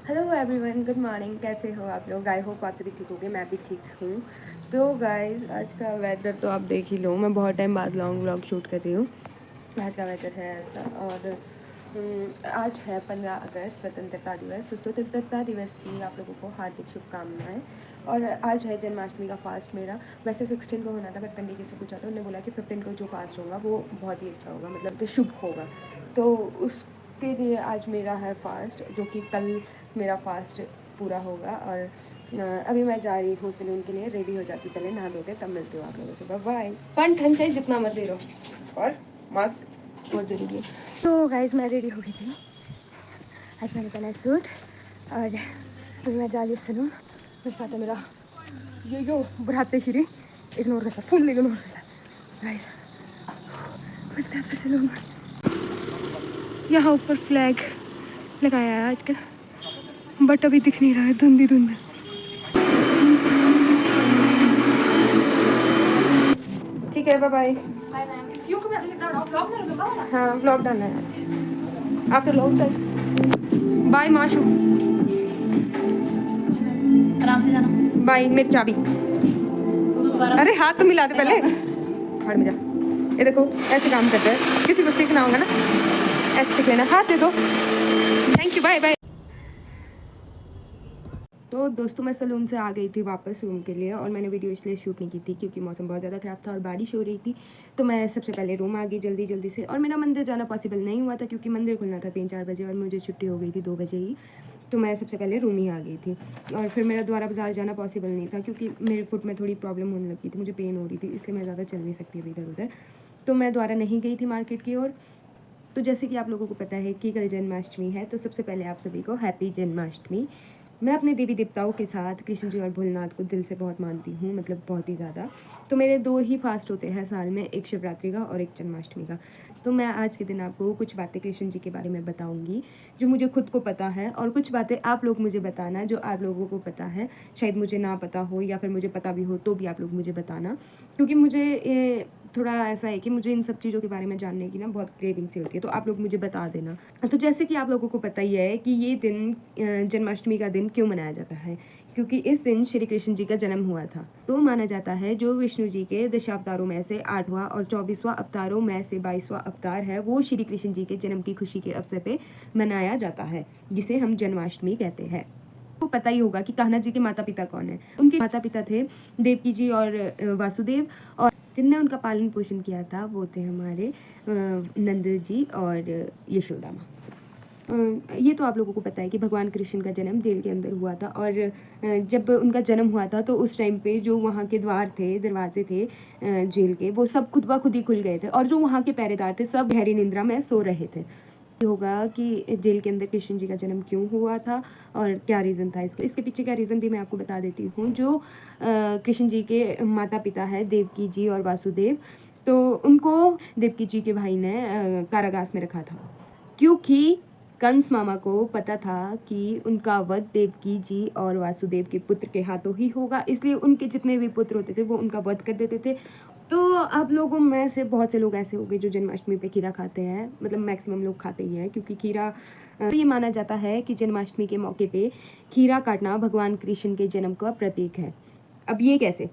Hello everyone, good morning. कैसे हो आप लोग? आई होप आप सभी ठीक होंगे। मैं भी ठीक हूँ। तो गाइस, आज का वेदर तो आप देख ही लो। मैं बहुत टाइम बाद लॉन्ग व्लॉग शूट कर रही हूँ। आज का वेदर है ऐसा। और आज है 15 अगस्त, स्वतंत्रता दिवस। तो स्वतंत्रता दिवस की आप लोगों को हार्दिक शुभकामनाएं। और आज है जन्माष्टमी का फास्ट मेरा। वैसे 16 को होना था, बट पंडित जी से पूछा तो उन्होंने बोला कि 15 को जो फास्ट होगा वो बहुत ही अच्छा होगा, मतलब तो शुभ होगा। तो उसके लिए आज मेरा है फास्ट, जो कि कल मेरा फास्ट पूरा होगा। और अभी मैं जा रही हूँ सलून के लिए। रेडी हो जाती, पहले नहा धो के तब मिलती हूँ आप लोगों से। बाय। फन ठन चाहिए जितना मर्जी रहो, और मास्क बहुत ज़रूरी है। तो गाइज, मैं रेडी हो गई थी। आज मैंने पहना है सूट, और अभी मैं जा रही हूँ सलून। मेरे साथ है मेरा यो बुढ़ाते श्री, इग्नोर करता, फुल इग्नोर करता। गाइज, मिलते हैं आपसे सलून में। यहाँ ऊपर फ्लैग लगाया है आजकल, बट अभी दिख नहीं रहा है, धुंध ही धुंध। ठीक है, बाय बाय। हाँ, व्लॉग डालना है आज, आफ्टर लॉन्ग टाइम। बाय माशू, आराम से जाना। बाय। मेरी चाबी। अरे हाथ तो मिला दे पहले। भाड़ में जा। ये देखो, ऐसे काम करते हैं। किसी को सीखना होगा ना, ऐसे सीख लेना। हाथ दे दो। Thank you, bye bye. तो दोस्तों, मैं सलून से आ गई थी वापस रूम के लिए, और मैंने वीडियो इसलिए शूट नहीं की थी क्योंकि मौसम बहुत ज़्यादा ख़राब था और बारिश हो रही थी। तो मैं सबसे पहले रूम आ गई जल्दी जल्दी से। और मेरा मंदिर जाना पॉसिबल नहीं हुआ था क्योंकि मंदिर खुलना था 3-4 बजे, और मुझे छुट्टी हो गई थी 2 बजे ही। तो मैं सबसे पहले रूम ही आ गई थी। और फिर मेरा दोबारा बाज़ार जाना पॉसिबल नहीं था क्योंकि मेरे फुट में थोड़ी प्रॉब्लम होने लगी थी, मुझे पेन हो रही थी, इसलिए मैं ज़्यादा चल नहीं सकती थी इधर उधर। तो मैं दोबारा नहीं गई थी मार्केट की ओर। तो जैसे कि आप लोगों को पता है कि कल जन्माष्टमी है, तो सबसे पहले आप सभी को हैप्पी जन्माष्टमी। मैं अपने देवी देवताओं के साथ कृष्ण जी और भोलेनाथ को दिल से बहुत मानती हूँ, मतलब बहुत ही ज़्यादा। तो मेरे 2 ही फास्ट होते हैं साल में, एक शिवरात्रि का और एक जन्माष्टमी का। तो मैं आज के दिन आपको कुछ बातें कृष्ण जी के बारे में बताऊँगी जो मुझे खुद को पता है, और कुछ बातें आप लोग मुझे बताना जो आप लोगों को पता है। शायद मुझे ना पता हो, या फिर मुझे पता भी हो तो भी आप लोग मुझे बताना, क्योंकि मुझे थोड़ा ऐसा है कि मुझे इन सब चीज़ों के बारे में जानने की ना बहुत क्रेविंग सी होती है। तो आप लोग मुझे बता देना। तो जैसे कि आप लोगों को पता ही है कि ये दिन, जन्माष्टमी का दिन क्यों मनाया जाता है, क्योंकि इस दिन श्री कृष्ण जी का जन्म हुआ था। तो माना जाता है जो विष्णु जी के दशावतारों में से 8वां और 24वां अवतारों में से 22वां अवतार है, वो श्री कृष्ण जी के जन्म की खुशी के अवसर पे मनाया जाता है, जिसे हम जन्माष्टमी कहते हैं। को पता ही होगा कि कान्हा जी के माता पिता कौन है। उनके माता पिता थे देवकी जी और वासुदेव, और जिनने उनका पालन पोषण किया था वो थे हमारे नंद जी और यशोदा माँ। ये तो आप लोगों को पता है कि भगवान कृष्ण का जन्म जेल के अंदर हुआ था। और जब उनका जन्म हुआ था तो उस टाइम पे जो वहाँ के द्वार थे, दरवाजे थे जेल के, वो सब खुद ब खुद ही खुल गए थे, और जो वहाँ के पहरेदार थे सब गहरी निंद्रा में सो रहे थे। होगा कि जेल के अंदर कृष्ण जी का जन्म क्यों हुआ था और क्या रीज़न था इसके पीछे का रीज़न भी मैं आपको बता देती हूँ। जो कृष्ण जी के माता पिता है देवकी जी और वासुदेव, तो उनको देवकी जी के भाई ने कारागास में रखा था, क्योंकि कंस मामा को पता था कि उनका वध देवकी जी और वासुदेव के पुत्र के हाथों ही होगा, इसलिए उनके जितने भी पुत्र होते थे वो उनका वध कर देते थे। तो आप लोगों में से बहुत से लोग ऐसे हो गए जो जन्माष्टमी पे खीरा खाते हैं, मतलब मैक्सिमम लोग खाते ही हैं, क्योंकि खीरा तो ये माना जाता है कि जन्माष्टमी के मौके पे खीरा काटना भगवान कृष्ण के जन्म का प्रतीक है। अब ये कैसे?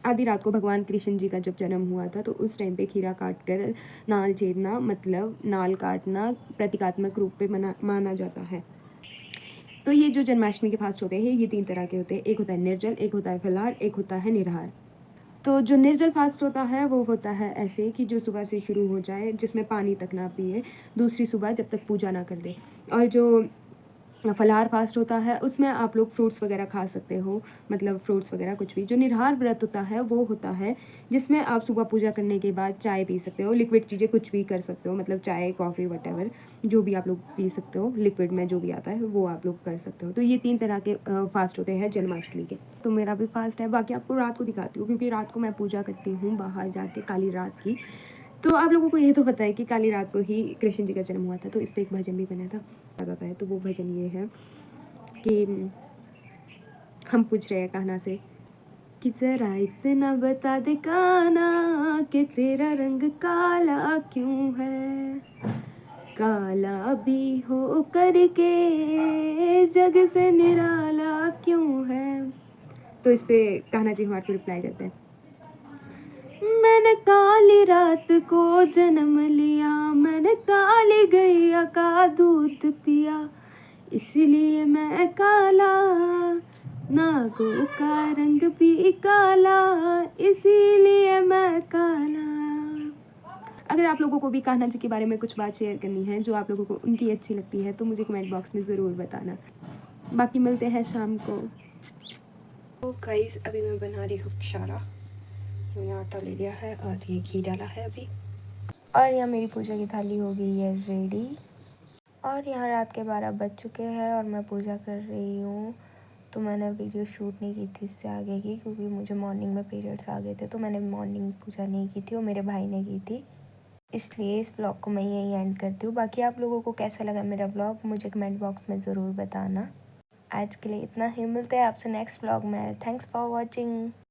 आधी रात को भगवान कृष्ण जी का जब जन्म हुआ था तो उस टाइम पे खीरा काट कर नाल छेदना, मतलब नाल काटना प्रतीकात्मक रूप पे माना जाता है। तो ये जो जन्माष्टमी के फास्ट होते हैं ये 3 तरह के होते हैं। एक होता है निर्जल, एक होता है फलाहार, एक होता है निराहार। तो जो निर्जल फास्ट होता है वो होता है ऐसे कि जो सुबह से शुरू हो जाए, जिसमें पानी तक ना पिए, दूसरी सुबह जब तक पूजा ना कर दे। और जो फलाहार फास्ट होता है उसमें आप लोग फ्रूट्स वगैरह खा सकते हो, मतलब फ्रूट्स वगैरह कुछ भी। जो निराहार व्रत होता है वो होता है जिसमें आप सुबह पूजा करने के बाद चाय पी सकते हो, लिक्विड चीज़ें कुछ भी कर सकते हो, मतलब चाय, कॉफ़ी, वटेवर जो भी आप लोग पी सकते हो, लिक्विड में जो भी आता है वो आप लोग कर सकते हो। तो ये 3 तरह के फास्ट होते हैं जन्माष्टमी के। तो मेरा भी फास्ट है, बाकी आपको रात को दिखाती हूँ क्योंकि रात को मैं पूजा करती हूँ बाहर जाके काली रात की। तो आप लोगों को ये तो पता है कि काली रात को ही कृष्ण जी का जन्म हुआ था, तो इस पर एक भजन भी बना था जाता है। तो वो भजन ये है कि हम पूछ रहे हैं कान्हा से कि ज़रा इतना बता दे कान्हा कि तेरा रंग काला क्यों है, काला भी हो करके ये जग से निराला क्यों है। तो इस पे कान्हा जी हमारे को रिप्लाई करते हैं, मैंने काली रात को जन्म लिया, मैंने काली गैया का दूध पिया, इसलिए मैं काला, नागों का रंग भी काला, इसीलिए मैं काला। अगर आप लोगों को भी कान्हा जी के बारे में कुछ बात शेयर करनी है जो आप लोगों को उनकी अच्छी लगती है तो मुझे कमेंट बॉक्स में ज़रूर बताना। बाकी मिलते हैं शाम को। तो गाइस अभी मैं बना रही हूँ शारा। मैंने आटा ले लिया है और ये घी डाला है अभी, और यहाँ मेरी पूजा की थाली हो गई है रेडी। और यहाँ रात के 12 बज चुके हैं और मैं पूजा कर रही हूँ। तो मैंने वीडियो शूट नहीं की थी इससे आगे की, क्योंकि मुझे मॉर्निंग में पीरियड्स आ गए थे, तो मैंने मॉर्निंग पूजा नहीं की थी और मेरे भाई ने की थी। इसलिए इस ब्लॉग को मैं यहीं एंड करती हूँ। बाकी आप लोगों को कैसा लगा मेरा ब्लॉग मुझे कमेंट बॉक्स में ज़रूर बताना। आज के लिए इतना ही, मिलते हैं आपसे नेक्स्ट ब्लॉग में। Thanks for watching.